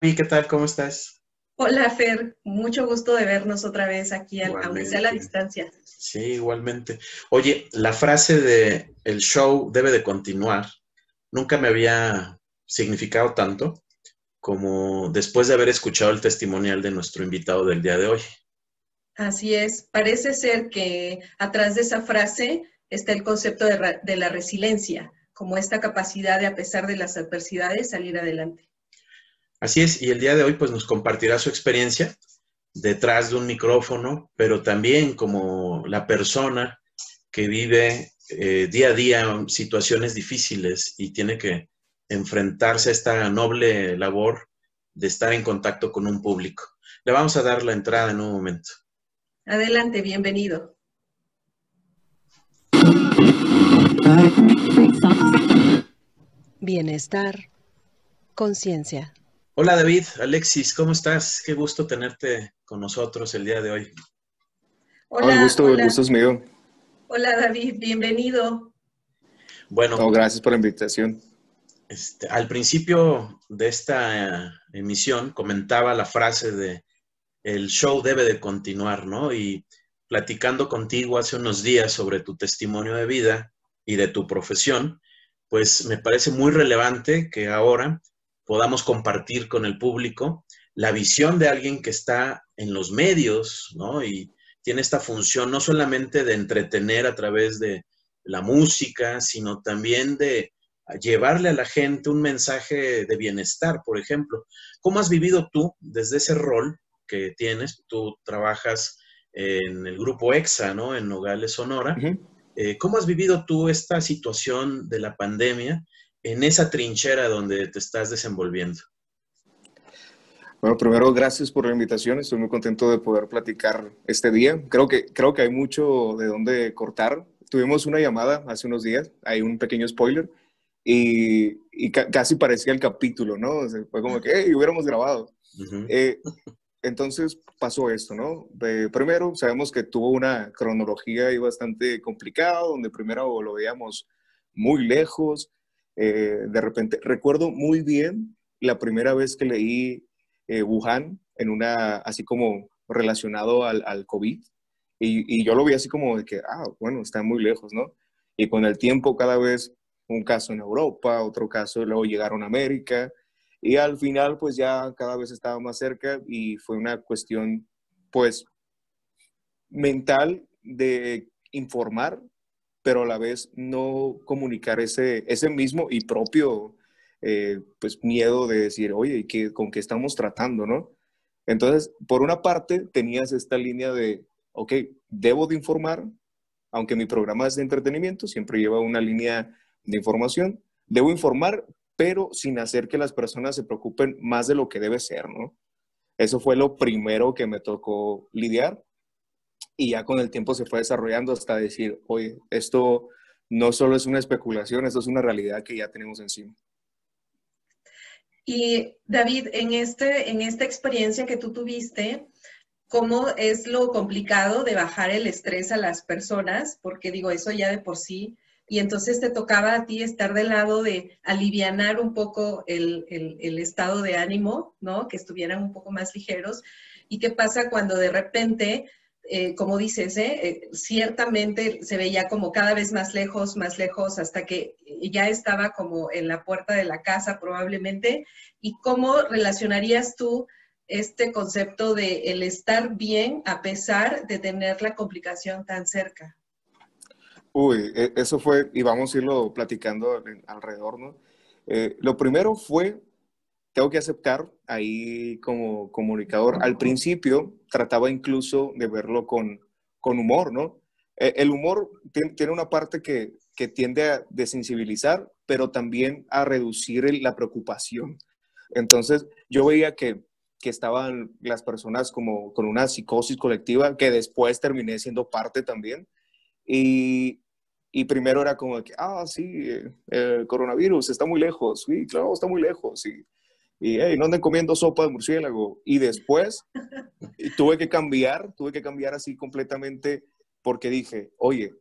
¿Y qué tal? ¿Cómo estás? Hola Fer, mucho gusto de vernos otra vez aquí, aunque sea a la Igualmente. distancia. Sí, igualmente. Oye, la frase de el show debe de continuar nunca me había significado tanto como después de haber escuchado el testimonial de nuestro invitado del día de hoy. Así es, parece ser que atrás de esa frase está el concepto de la resiliencia, como esta capacidad de, a pesar de las adversidades, salir adelante. Así es, y el día de hoy pues nos compartirá su experiencia detrás de un micrófono, pero también como la persona que vive día a día situaciones difíciles y tiene que enfrentarse a esta noble labor de estar en contacto con un público. Le vamos a dar la entrada en un momento. Adelante, bienvenido. Bienestar, conciencia. Hola David, Alexis, ¿cómo estás? Qué gusto tenerte con nosotros el día de hoy. Oh, Hola, el gusto hola, es mío. hola David, bienvenido. Bueno, Oh, gracias por la invitación. al principio de esta emisión comentaba la frase de el show debe de continuar, ¿no? Y platicando contigo hace unos días sobre tu testimonio de vida y de tu profesión, pues me parece muy relevante que ahora podamos compartir con el público la visión de alguien que está en los medios, ¿no? Y tiene esta función no solamente de entretener a través de la música, sino también de llevarle a la gente un mensaje de bienestar, por ejemplo. ¿Cómo has vivido tú desde ese rol que tienes? Tú trabajas en el grupo EXA, ¿no? En Nogales, Sonora. Ujú. ¿Cómo has vivido tú esta situación de la pandemia en esa trinchera donde te estás desenvolviendo? Bueno, primero, gracias por la invitación. Estoy muy contento de poder platicar este día. Creo que hay mucho de dónde cortar. Tuvimos una llamada hace unos días, hay un pequeño spoiler, y casi parecía el capítulo, ¿no? O sea, fue como que, hey, hubiéramos grabado. Uh -huh. Entonces pasó esto, ¿no? Primero, sabemos que tuvo una cronología ahí bastante complicada, donde primero lo veíamos muy lejos. De repente, recuerdo muy bien la primera vez que leí Wuhan, así como relacionado al COVID, y yo lo vi así como de que, bueno, está muy lejos, ¿no? Y con el tiempo cada vez un caso en Europa, otro caso, luego llegaron a América, y al final, pues ya cada vez estaba más cerca y fue una cuestión, pues, mental de informar, pero a la vez no comunicar ese mismo y propio, pues, miedo de decir, oye, ¿con qué estamos tratando, no? Entonces, por una parte, tenías esta línea de, ok, debo de informar, aunque mi programa es de entretenimiento, siempre lleva una línea de información. Debo informar, pero sin hacer que las personas se preocupen más de lo que debe ser, ¿no? Eso fue lo primero que me tocó lidiar, y ya con el tiempo se fue desarrollando hasta decir, oye, esto no solo es una especulación, esto es una realidad que ya tenemos encima. Y David, en esta experiencia que tú tuviste, ¿cómo es lo complicado de bajar el estrés a las personas? Porque digo, eso ya de por sí. Y entonces te tocaba a ti estar del lado de alivianar un poco el estado de ánimo, ¿no? Que estuvieran un poco más ligeros. ¿Y qué pasa cuando de repente, como dices, ciertamente se veía como cada vez más lejos, hasta que ya estaba como en la puerta de la casa probablemente? ¿Y cómo relacionarías tú este concepto de el estar bien a pesar de tener la complicación tan cerca? Uy, eso fue, y vamos a irlo platicando alrededor, ¿no? Lo primero fue, tengo que aceptar ahí como comunicador. Al principio trataba incluso de verlo con humor, ¿no? El humor tiene una parte que tiende a desensibilizar, pero también a reducir la preocupación. Entonces, yo veía que estaban las personas como con una psicosis colectiva, que después terminé siendo parte también. Y, y primero era como que, sí, el coronavirus está muy lejos. Sí, claro, está muy lejos. Y hey, no anden comiendo sopa de murciélago. Y después tuve que cambiar así completamente, porque dije, oye,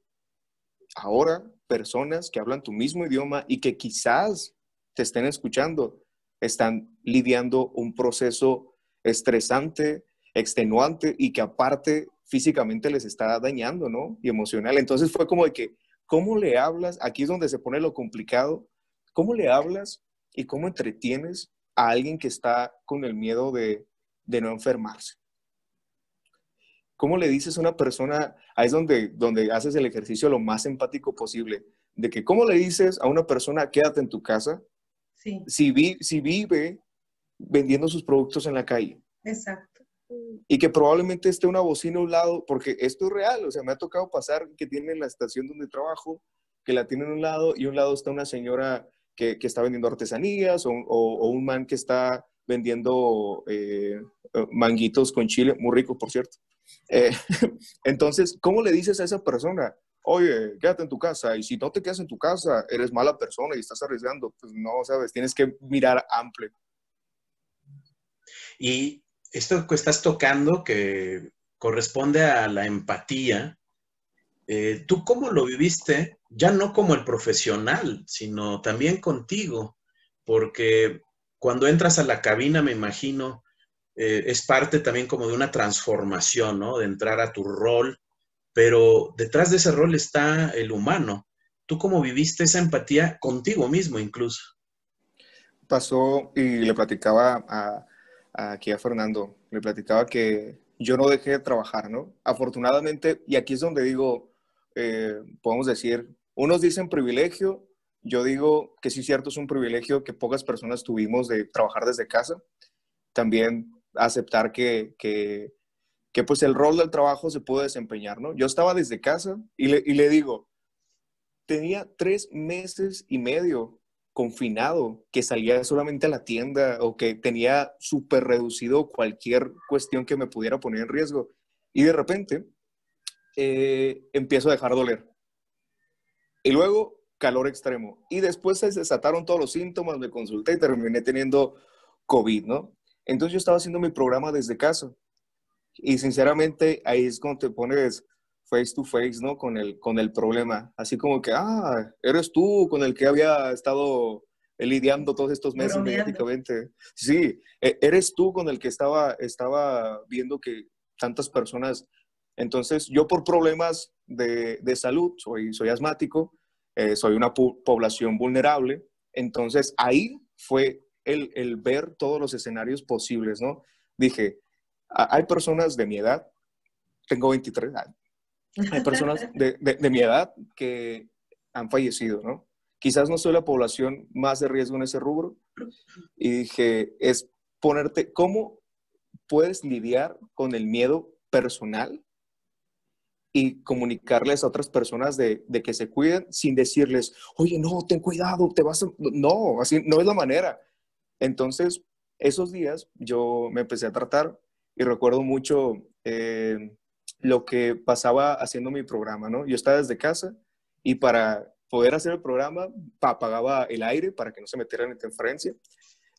ahora personas que hablan tu mismo idioma y que quizás te estén escuchando, están lidiando un proceso estresante, extenuante y que aparte físicamente les está dañando, ¿no? Y emocional. Entonces fue como de que, ¿cómo le hablas? Aquí es donde se pone lo complicado. ¿Cómo le hablas y cómo entretienes a alguien que está con el miedo de no enfermarse? ¿Cómo le dices a una persona? Ahí es donde haces el ejercicio lo más empático posible, de que ¿cómo le dices a una persona quédate en tu casa Sí, si vive vendiendo sus productos en la calle? exacto. Y que probablemente esté una bocina a un lado, porque esto es real, o sea, me ha tocado pasar que tienen la estación donde trabajo, que la tienen a un lado y a un lado está una señora que está vendiendo artesanías o un man que está vendiendo manguitos con chile, muy rico, por cierto. Eh, entonces, ¿cómo le dices a esa persona? Oye, quédate en tu casa, y si no te quedas en tu casa, eres mala persona y estás arriesgando. Pues no, sabes, tienes que mirar amplio. Y esto que estás tocando, que corresponde a la empatía, ¿tú cómo lo viviste? Ya no como el profesional, sino también contigo, porque cuando entras a la cabina, me imagino, es parte también como de una transformación, ¿no? De entrar a tu rol, pero detrás de ese rol está el humano. ¿Tú cómo viviste esa empatía contigo mismo incluso? Pasó y le platicaba aquí a Fernando, le platicaba que yo no dejé de trabajar, ¿no? Afortunadamente, y aquí es donde digo, podemos decir, unos dicen privilegio, yo digo que sí es cierto, es un privilegio que pocas personas tuvimos de trabajar desde casa. También aceptar que pues el rol del trabajo se puede desempeñar, ¿no? Yo estaba desde casa y le digo, tenía 3 meses y medio confinado, que salía solamente a la tienda o que tenía súper reducido cualquier cuestión que me pudiera poner en riesgo. Y de repente empiezo a dejar doler. Y luego calor extremo. Y después se desataron todos los síntomas, me consulté y terminé teniendo COVID, ¿no? Entonces yo estaba haciendo mi programa desde casa. Y sinceramente ahí es cuando te pones face to face, ¿no? Con el problema. Así como que, eres tú con el que había estado lidiando todos estos meses Bromeando. mediáticamente. Sí, eres tú con el que estaba viendo que tantas personas. Entonces, yo por problemas de salud, soy asmático, soy una población vulnerable. Entonces, ahí fue el ver todos los escenarios posibles, ¿no? Dije, hay personas de mi edad, tengo 23 años, hay personas de mi edad que han fallecido, ¿no? Quizás no soy la población más de riesgo en ese rubro. Y dije, es ponerte, ¿cómo puedes lidiar con el miedo personal y comunicarles a otras personas de que se cuiden sin decirles, oye, no, ten cuidado, te vas a... No, así no es la manera. Entonces, esos días yo me empecé a tratar y recuerdo mucho lo que pasaba haciendo mi programa, ¿no? Yo estaba desde casa y para poder hacer el programa apagaba el aire para que no se metiera en interferencia.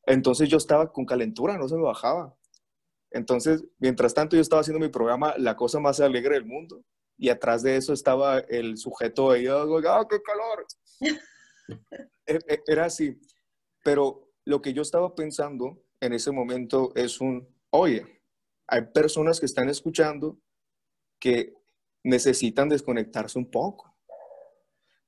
Entonces yo estaba con calentura, no se me bajaba. Entonces, mientras tanto yo estaba haciendo mi programa, la cosa más alegre del mundo, y atrás de eso estaba el sujeto ahí, qué calor! Era así. Pero lo que yo estaba pensando en ese momento es oye, hay personas que están escuchando que necesitan desconectarse un poco.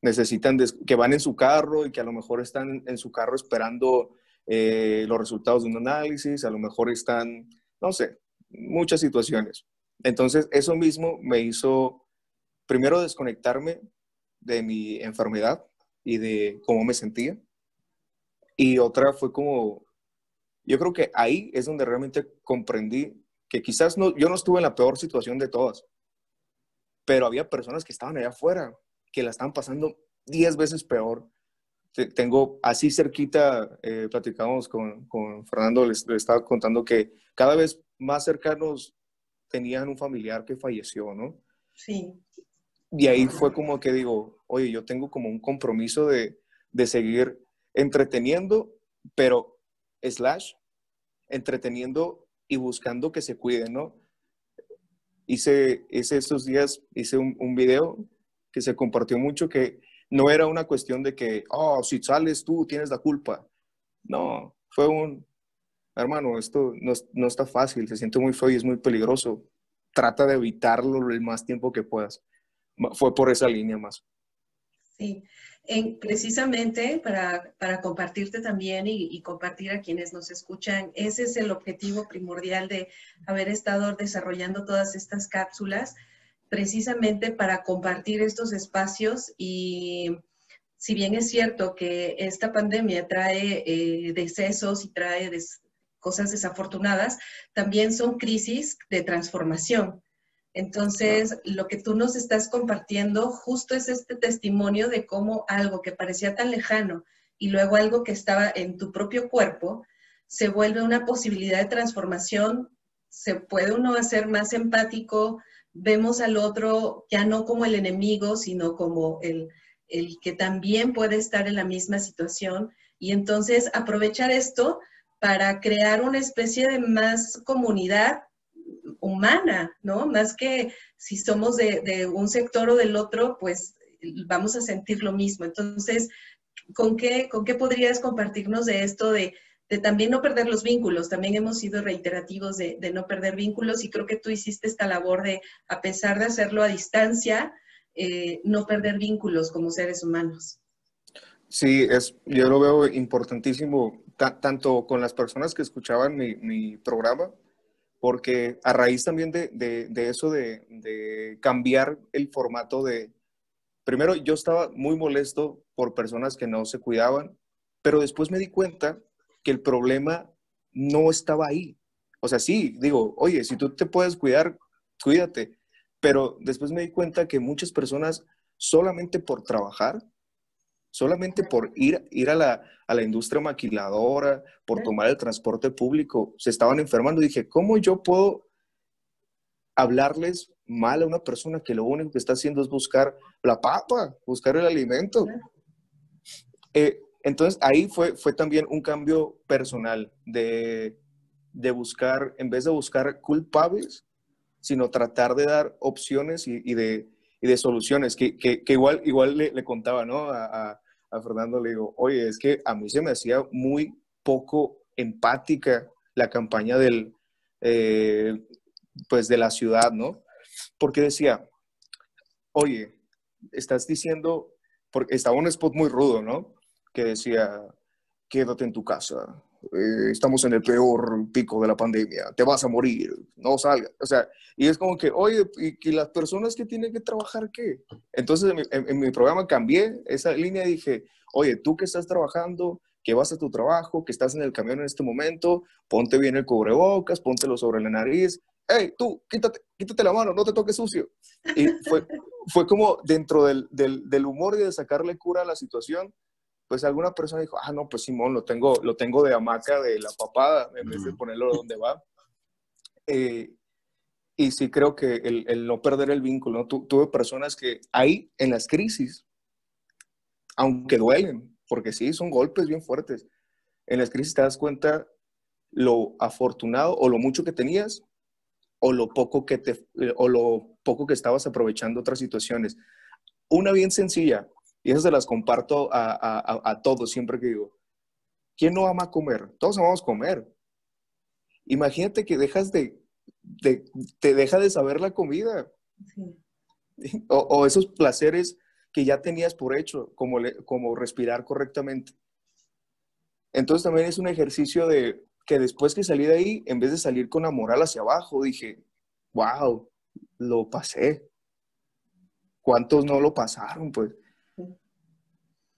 Necesitan que van en su carro y que a lo mejor están en su carro esperando los resultados de un análisis, a lo mejor están, no sé, muchas situaciones. Entonces, eso mismo me hizo primero desconectarme de mi enfermedad y de cómo me sentía. Y otra fue como, yo creo que ahí es donde realmente comprendí que quizás no, yo no estuve en la peor situación de todas, pero había personas que estaban allá afuera, que la estaban pasando 10 veces peor. Tengo así cerquita, platicamos con Fernando, le estaba contando que cada vez más cercanos tenían un familiar que falleció, ¿no? Sí. Y ahí fue como que digo, oye, yo tengo como un compromiso de seguir entreteniendo, pero entreteniendo y buscando que se cuiden, ¿no? Hice estos días, hice un video que se compartió mucho, que no era una cuestión de que, si sales tú tienes la culpa. No, fue hermano, esto no está fácil, se siente muy feo y es muy peligroso. Trata de evitarlo el más tiempo que puedas. Fue por esa línea más. Sí, precisamente para compartirte también y compartir a quienes nos escuchan, ese es el objetivo primordial de haber estado desarrollando todas estas cápsulas, precisamente para compartir estos espacios. Y si bien es cierto que esta pandemia trae decesos y trae cosas desafortunadas, también son crisis de transformación. Entonces, lo que tú nos estás compartiendo justo es este testimonio de cómo algo que parecía tan lejano y luego algo que estaba en tu propio cuerpo se vuelve una posibilidad de transformación. Se puede uno hacer más empático, vemos al otro ya no como el enemigo, sino como el que también puede estar en la misma situación. Y entonces aprovechar esto para crear una especie de más comunidad humana, ¿no? Más que si somos de un sector o del otro, pues vamos a sentir lo mismo. Entonces, ¿con qué podrías compartirnos de esto de también no perder los vínculos? También hemos sido reiterativos de no perder vínculos y creo que tú hiciste esta labor de, a pesar de hacerlo a distancia, no perder vínculos como seres humanos. Sí, yo lo veo importantísimo, tanto con las personas que escuchaban mi programa, porque a raíz también de eso de cambiar el formato primero yo estaba muy molesto por personas que no se cuidaban, pero después me di cuenta que el problema no estaba ahí. O sea, sí, digo, oye, si tú te puedes cuidar, cuídate, pero después me di cuenta que muchas personas solamente por trabajar, solamente por ir a la industria maquiladora, por tomar el transporte público, se estaban enfermando. Dije, ¿cómo yo puedo hablarles mal a una persona que lo único que está haciendo es buscar la papa, buscar el alimento? Entonces ahí fue también un cambio personal de buscar, en vez de buscar culpables, sino tratar de dar opciones y de soluciones, que igual le contaba, ¿no? A Fernando le digo, oye, es que a mí se me hacía muy poco empática la campaña pues de la ciudad, ¿no? Porque decía, oye, estás diciendo, porque estaba un spot muy rudo, ¿no? Que decía, quédate en tu casa, estamos en el peor pico de la pandemia, te vas a morir, no salgas. O sea, y es como que, oye, ¿y las personas que tienen que trabajar qué? Entonces en mi programa cambié esa línea y dije, oye, tú que estás trabajando, que vas a tu trabajo, que estás en el camión en este momento, ponte bien el cubrebocas, póntelo sobre la nariz. Hey, tú, quítate la mano, no te toques sucio. Y fue como dentro del humor y de sacarle cura a la situación, pues alguna persona dijo, no, pues Simón, lo tengo de hamaca de la papada, en vez de ponerlo donde va. Y sí creo que el no perder el vínculo, ¿no? Tuve personas que ahí, en las crisis, aunque duelen, porque sí, son golpes bien fuertes, en las crisis te das cuenta lo afortunado o lo mucho que tenías o lo poco que estabas aprovechando otras situaciones. Una bien sencilla, y esas se las comparto a todos siempre que digo, ¿quién no ama comer? Todos amamos comer. Imagínate que te deja de saber la comida. Sí. O esos placeres que ya tenías por hecho, como respirar correctamente. Entonces también es un ejercicio de que después que salí de ahí, en vez de salir con la moral hacia abajo, dije, wow, lo pasé. ¿Cuántos no lo pasaron? Pues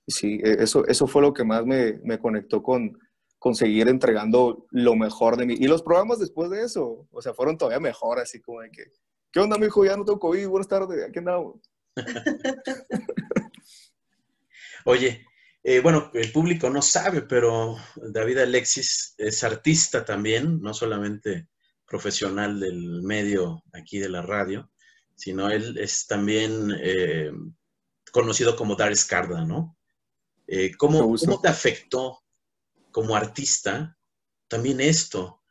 sí, eso fue lo que más me conectó con seguir entregando lo mejor de mí. Y los programas después de eso, o sea, fueron todavía mejor, así como de que, ¿qué onda, mijo? Ya no tengo COVID, buenas tardes, aquí andamos. Oye, bueno, el público no sabe, pero David Alexis es artista también, no solamente profesional del medio aquí de la radio, sino él es también conocido como Dar Escarda, ¿no? ¿Cómo te afectó como artista también esto?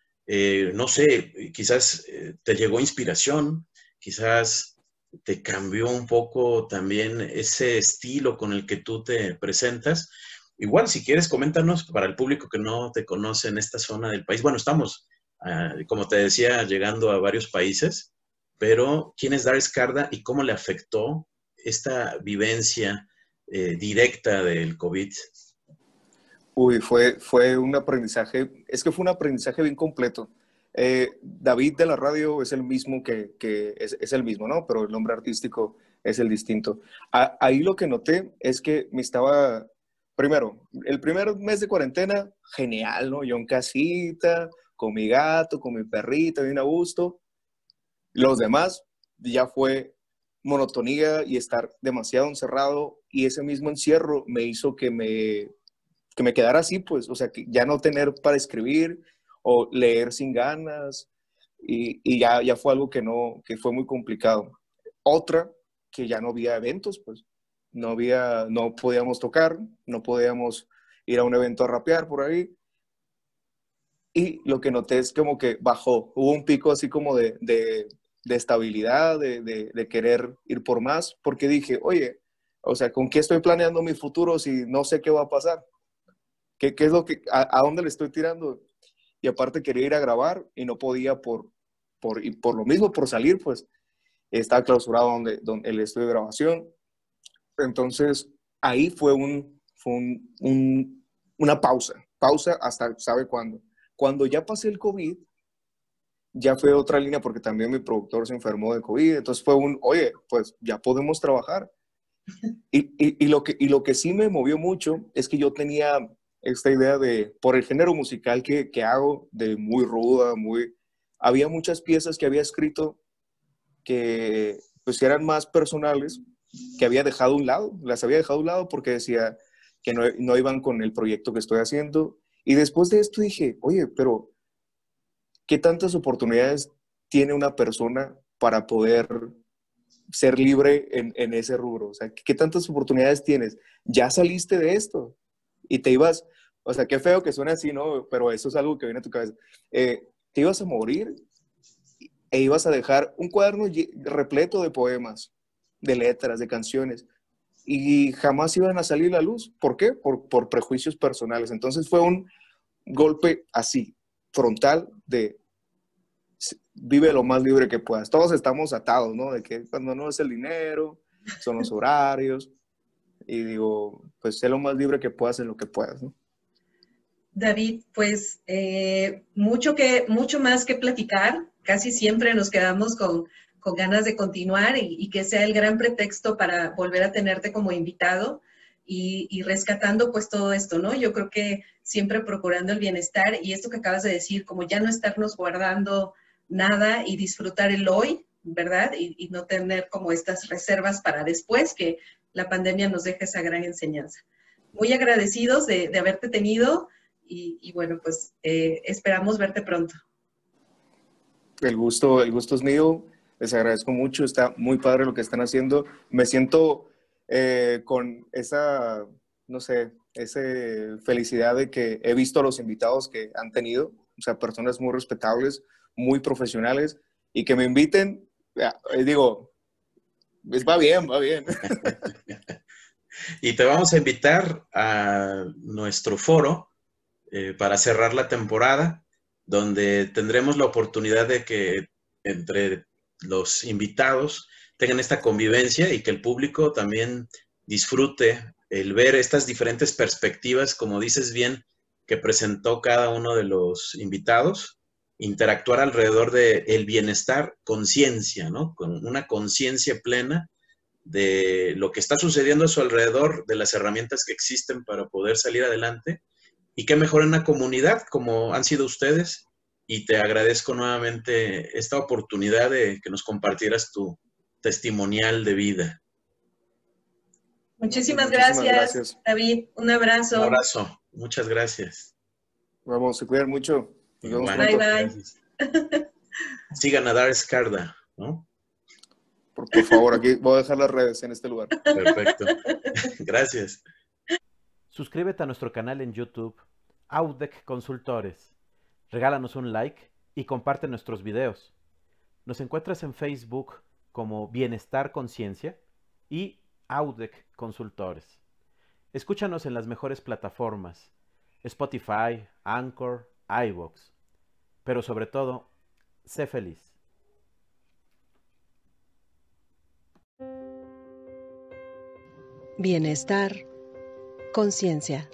No sé, quizás te llegó inspiración, quizás te cambió un poco también ese estilo con el que tú te presentas igual, si quieres, coméntanos para el público que no te conoce en esta zona del país. Bueno, estamos, como te decía, llegando a varios países, pero ¿quién es Darren Skarda y cómo le afectó esta vivencia directa del COVID? Uy, fue un aprendizaje, es que fue un aprendizaje bien completo. David de la radio es el mismo es el mismo, ¿no? Pero el nombre artístico es el distinto. Ahí lo que noté es que primero, el primer mes de cuarentena, genial, ¿no? Yo en casita, con mi gato, con mi perrito, bien a gusto. Los demás ya fue monotonía y estar demasiado encerrado, y ese mismo encierro me hizo que me quedara así, pues, o sea, que ya no tener para escribir o leer sin ganas, y ya fue algo que fue muy complicado. Otra, que ya no había eventos, pues, no podíamos tocar, no podíamos ir a un evento a rapear por ahí, y lo que noté es como que bajó, hubo un pico así como de estabilidad, de querer ir por más, porque dije, oye, o sea, ¿con qué estoy planeando mi futuro si no sé qué va a pasar? ¿Qué es lo a dónde le estoy tirando? Y aparte quería ir a grabar y no podía y por lo mismo, por salir, pues estaba clausurado el estudio de grabación. Entonces ahí fue una pausa hasta sabe cuándo. Cuando ya pasé el COVID, ya fue otra línea porque también mi productor se enfermó de COVID, entonces fue oye, pues ya podemos trabajar. Y lo que sí me movió mucho es que yo tenía esta idea por el género musical que hago, de muy ruda, había muchas piezas que había escrito que pues eran más personales, que había dejado a un lado, las había dejado a un lado porque decía que no iban con el proyecto que estoy haciendo. Y después de esto dije, oye, pero ¿qué tantas oportunidades tiene una persona para poder ser libre en ese rubro? O sea, ¿qué tantas oportunidades tienes? Ya saliste de esto y te ibas, o sea, qué feo que suene así, ¿no? Pero eso es algo que viene a tu cabeza. Te ibas a morir e ibas a dejar un cuaderno repleto de poemas, de letras, de canciones, y jamás iban a salir a la luz. ¿Por qué? Por prejuicios personales. Entonces fue un golpe así, frontal, de vive lo más libre que puedas. Todos estamos atados, ¿no? De que cuando no es el dinero, son los horarios, y digo, pues sé lo más libre que puedas en lo que puedas, ¿no? David, pues mucho más que platicar. Casi siempre nos quedamos con ganas de continuar y que sea el gran pretexto para volver a tenerte como invitado y rescatando pues todo esto, ¿no? Yo creo que siempre procurando el bienestar, y esto que acabas de decir, como ya no estarnos guardando nada y disfrutar el hoy, ¿verdad? Y no tener como estas reservas para después, que la pandemia nos deja esa gran enseñanza. Muy agradecidos de haberte tenido y bueno, pues esperamos verte pronto. El gusto es mío, les agradezco mucho, está muy padre lo que están haciendo. Me siento con esa, no sé, esa felicidad de que he visto a los invitados que han tenido, o sea, personas muy respetables, muy profesionales, y que me inviten, digo, va bien, va bien. Y te vamos a invitar a nuestro foro para cerrar la temporada, donde tendremos la oportunidad de que entre los invitados tengan esta convivencia y que el público también disfrute el ver estas diferentes perspectivas, como dices bien, que presentó cada uno de los invitados, interactuar alrededor del bienestar, conciencia, ¿no? Con una conciencia plena de lo que está sucediendo a su alrededor, de las herramientas que existen para poder salir adelante. Y qué mejor en una comunidad como han sido ustedes. Y te agradezco nuevamente esta oportunidad de que nos compartieras tu testimonial de vida. Muchísimas gracias, David. Un abrazo. Un abrazo. Muchas gracias. Vamos, se cuidan mucho. Nos vemos bye, pronto. bye. Sigan a Darren Skarda, ¿no? Por favor, aquí voy a dejar las redes en este lugar. Perfecto. Gracias. Suscríbete a nuestro canal en YouTube, Audec Consultores. Regálanos un like y comparte nuestros videos. Nos encuentras en Facebook como Bienestar Conciencia y Audec Consultores. Escúchanos en las mejores plataformas: Spotify, Anchor, iVoox. Pero sobre todo, sé feliz. Bienestar, conciencia.